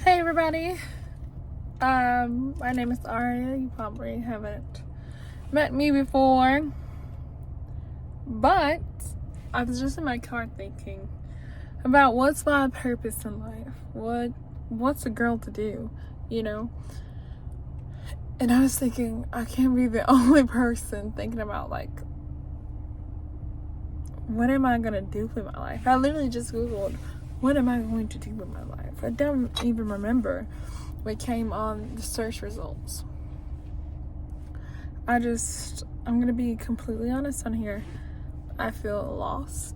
Hey everybody, my name is Aria. You probably haven't met me before, but I was just in my car thinking about what's my purpose in life. What's a girl to do, you know? And I was thinking, I can't be the only person thinking about what am I gonna do with my life? I literally just Googled, what am I going to do with my life? I don't even remember what came on the search results. I'm gonna be completely honest on here. I feel lost.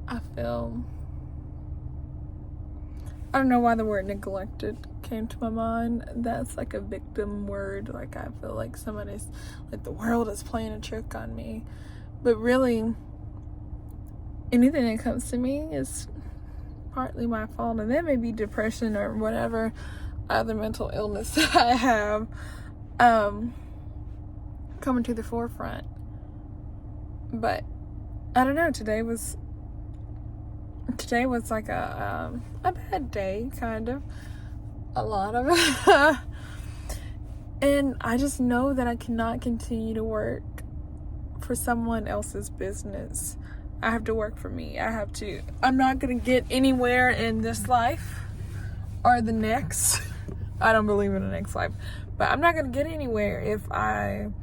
I don't know why the word neglected came to my mind. That's like a victim word. Like, I feel like somebody's, like, the world is playing a trick on me. But really, anything that comes to me is partly my fault. And that may be depression or whatever other mental illness that I have coming to the forefront. But I don't know, today was like a bad day, kind of. A lot of it. And I just know that I cannot continue to work for someone else's business. I have to work for me. I'm not going to get anywhere in this life or the next. I don't believe in the next life. But I'm not going to get anywhere if I'm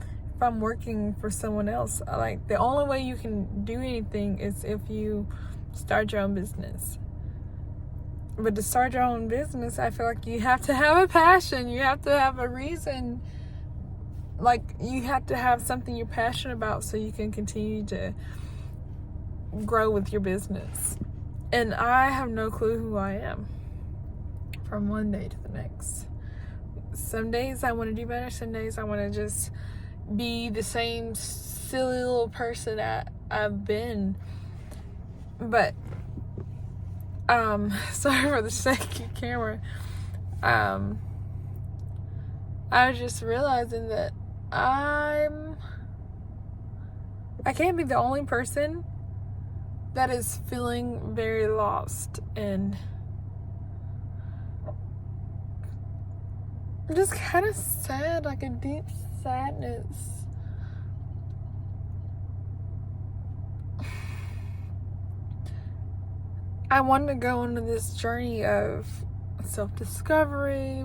working for someone else. Like, the only way you can do anything is if you start your own business. But to start your own business, I feel like you have to have a passion. You have to have a reason. Like, you have to have something you're passionate about so you can continue to grow with your business. And I have no clue who I am from one day to the next. Some days I want to do better. Some days I want to just be the same silly little person that I've been. But sorry for the shaky camera. I was just realizing that I can't be the only person that is feeling very lost and just kind of sad, like a deep sadness. I wanted to go into this journey of self-discovery,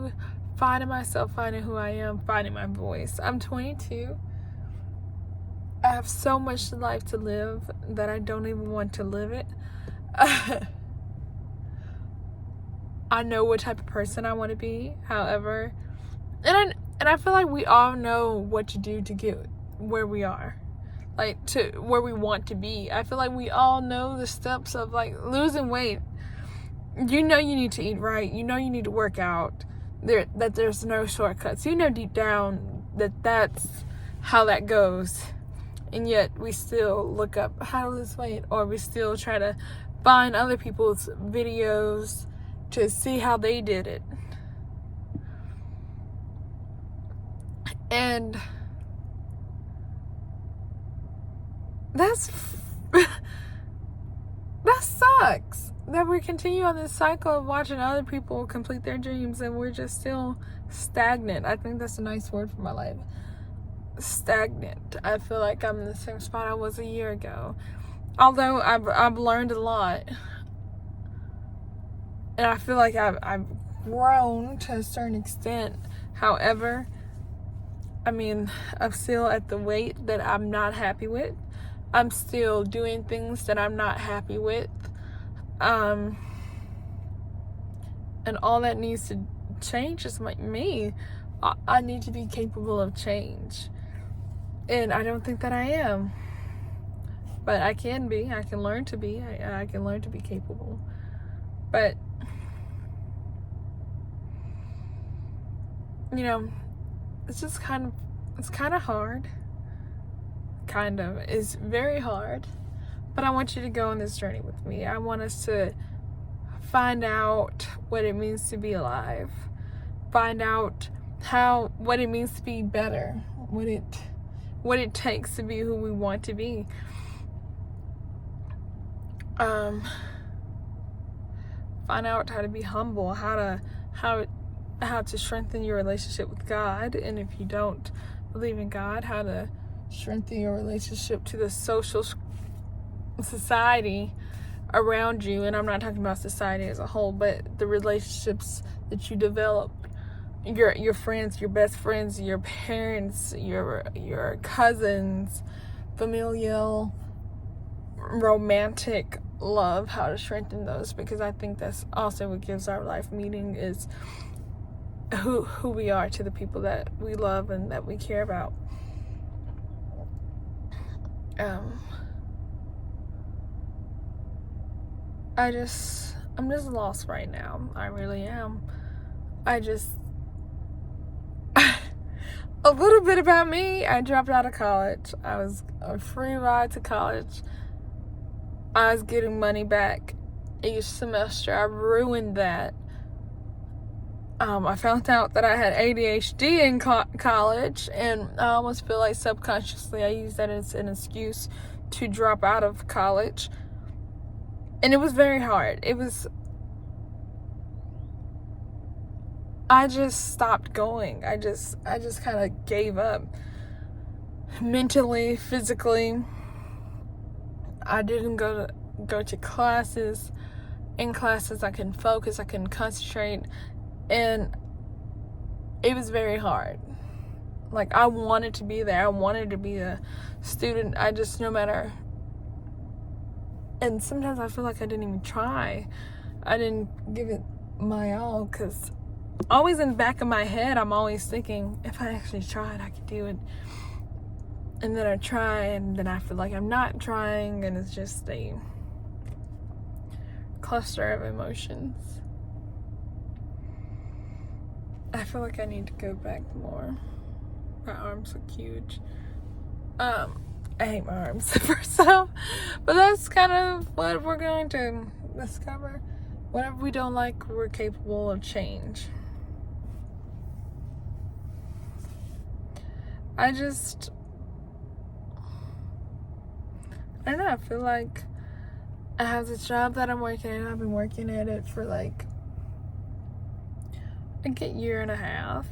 finding myself, finding who I am, finding my voice. I'm 22. I have so much life to live that I don't even want to live it. I know what type of person I want to be, however, and I feel like we all know what to do to get where we are. Like, to where we want to be. I feel like we all know the steps of, like, losing weight. You know you need to eat right. You know you need to work out. That there's no shortcuts. You know deep down that that's how that goes. And yet we still look up how to lose weight, or we still try to find other people's videos to see how they did it. And that sucks that we continue on this cycle of watching other people complete their dreams and we're just still stagnant. I think that's a nice word for my life. Stagnant. I feel like I'm in the same spot I was a year ago. Although I've learned a lot. And I feel like I've grown to a certain extent. However, I mean, I'm still at the weight that I'm not happy with. I'm still doing things that I'm not happy with. And all that needs to change is like me. I need to be capable of change. And I don't think that I am. But I can be. I can learn to be. I can learn to be capable. But, you know, it's kind of hard. Kind of. It's very hard. But I want you to go on this journey with me. I want us to find out what it means to be alive. Find out what it means to be better. What it takes to be who we want to be. find out how to be humble, how to strengthen your relationship with God, and if you don't believe in God, how to strengthen your relationship to the social society around you. And I'm not talking about society as a whole, but the relationships that you develop, your friends, your best friends, your parents, your cousins, familial, romantic love, how to strengthen those, because I think that's also what gives our life meaning, is who we are to the people that we love and that we care about. I'm just lost right now. I really am. A little bit about me. I dropped out of college. I was a free ride to college. I was getting money back each semester. I ruined that. I found out that I had ADHD in college, and I almost feel like subconsciously I used that as an excuse to drop out of college. And it was very hard. I just stopped going. I just kind of gave up. Mentally, physically. I didn't go to classes. In classes, I couldn't focus. I couldn't concentrate. And it was very hard. Like, I wanted to be there. I wanted to be a student. No matter. And sometimes I feel like I didn't even try. I didn't give it my all, because always in the back of my head, I'm always thinking, if I actually tried, I could do it. And then I try, and then I feel like I'm not trying, and it's just a cluster of emotions. I feel like I need to go back more. My arms look huge. I hate my arms first off, but that's kind of what we're going to discover. Whatever we don't like, we're capable of change. I don't know, I feel like I have this job that I'm working at. I've been working at it for like a year and a half.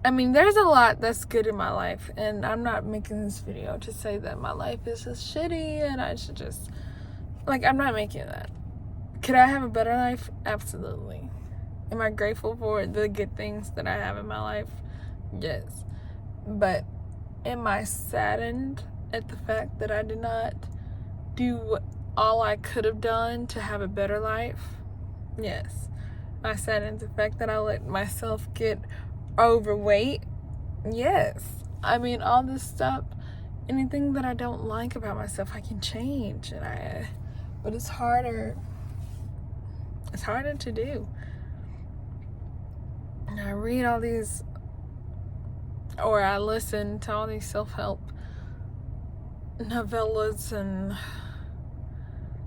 I mean, there's a lot that's good in my life, and I'm not making this video to say that my life is just shitty and I should just, like, I'm not making that. Could I have a better life? Absolutely. Am I grateful for the good things that I have in my life? Yes. But am I saddened at the fact that I did not do all I could have done to have a better life? Yes. Am I saddened at the fact that I let myself get overweight? Yes. I mean, all this stuff, anything that I don't like about myself, I can change. But it's harder to do. And I read all these, or I listen to all these self-help novellas and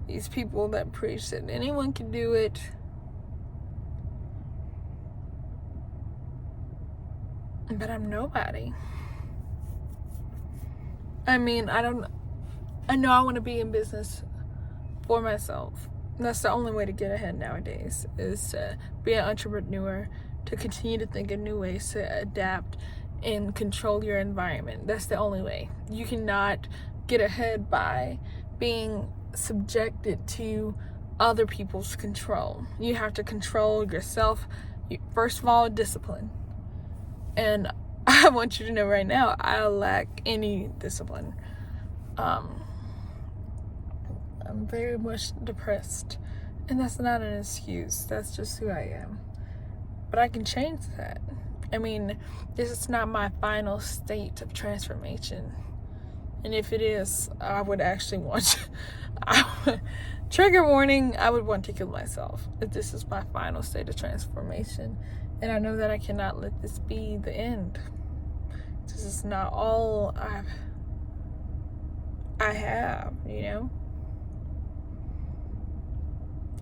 these people that preach that anyone can do it. But I'm nobody. I mean, I know I want to be in business for myself. That's the only way to get ahead nowadays, is to be an entrepreneur, to continue to think of new ways to adapt and control your environment. That's the only way. You cannot get ahead by being subjected to other people's control. You have to control yourself. First of all, discipline. And I want you to know right now, I lack any discipline. I'm very much depressed. And that's not an excuse. That's just who I am. But I can change that. I mean, this is not my final state of transformation. And if it is, I would actually want trigger warning, I would want to kill myself if this is my final state of transformation. And I know that I cannot let this be the end. This is not all I have, you know?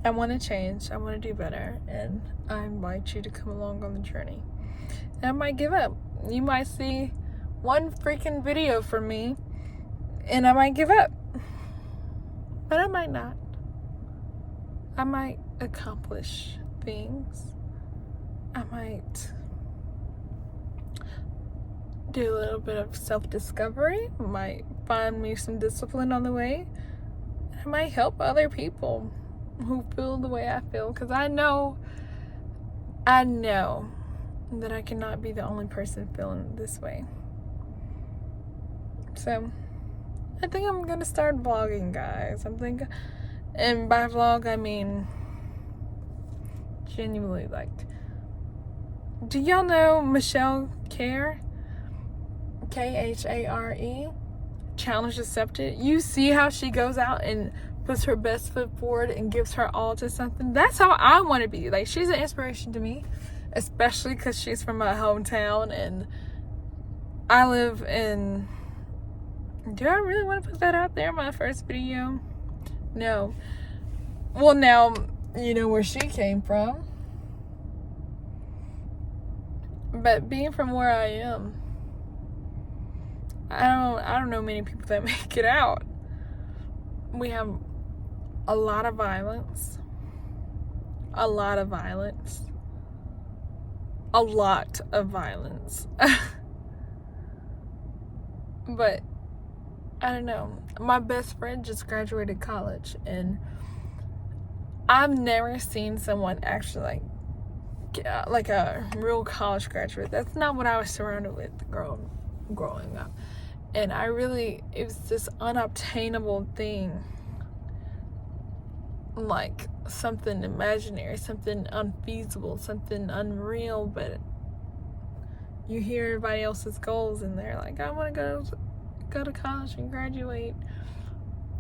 I want to change. I want to do better. And I invite you to come along on the journey. And I might give up. You might see one freaking video from me, and I might give up. But I might not. I might accomplish things. I might do a little bit of self-discovery. Might find me some discipline on the way. I might help other people who feel the way I feel, because I know that I cannot be the only person feeling this way. So I think I'm gonna start vlogging, guys. I'm thinking, and by vlog I mean genuinely, like, do y'all know Michelle Khare? Khare? Challenge accepted. You see how she goes out and puts her best foot forward and gives her all to something? That's how I want to be. Like, she's an inspiration to me, especially because she's from my hometown and I live in... Do I really want to put that out there in my first video? No. Well, now you know where she came from. But being from where I am, I don't know many people that make it out. We have a lot of violence. A lot of violence. A lot of violence. But I don't know. My best friend just graduated college, and I've never seen someone actually like a real college graduate. That's not what I was surrounded with growing up. And it was this unobtainable thing, like something imaginary, something unfeasible, something unreal. But you hear everybody else's goals and they're like, I want to go to college and graduate.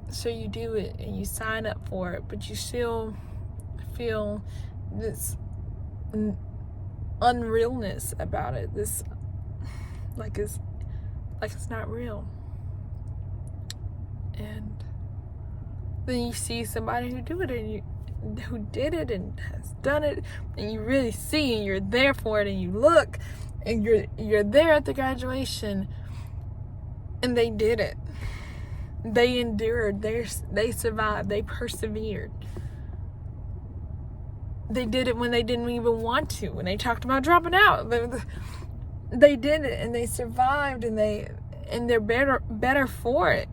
So you do it and you sign up for it, but you still feel this unrealness about it. This like it's not real. And then you see somebody who did it and has done it, and you really see, and you're there for it, and you look, and you're there at the graduation, and they did it. They endured. They survived. They persevered. They did it when they didn't even want to. When they talked about dropping out, they did it, and they survived, and they're better for it.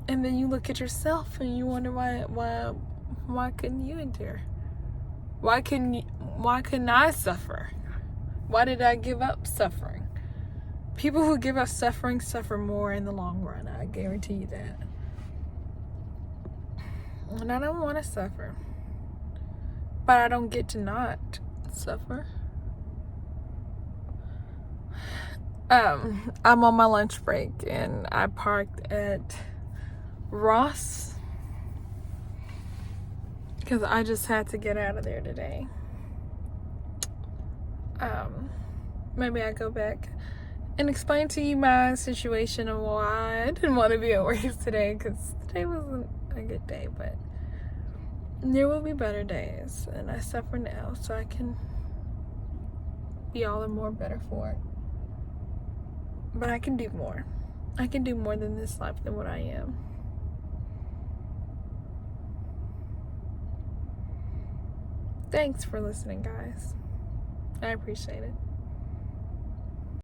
And then you look at yourself and you wonder why couldn't you endure? Why couldn't I suffer? Why did I give up suffering? People who give up suffering suffer more in the long run. I guarantee you that. And I don't want to suffer. But I don't get to not suffer. I'm on my lunch break and I parked at Ross because I just had to get out of there today. Maybe I go back and explain to you my situation and why I didn't want to be at work today, because today wasn't a good day, but there will be better days, and I suffer now so I can be all the more better for it. But I can do more. I can do more than this life than what I am. Thanks for listening, guys. I appreciate it.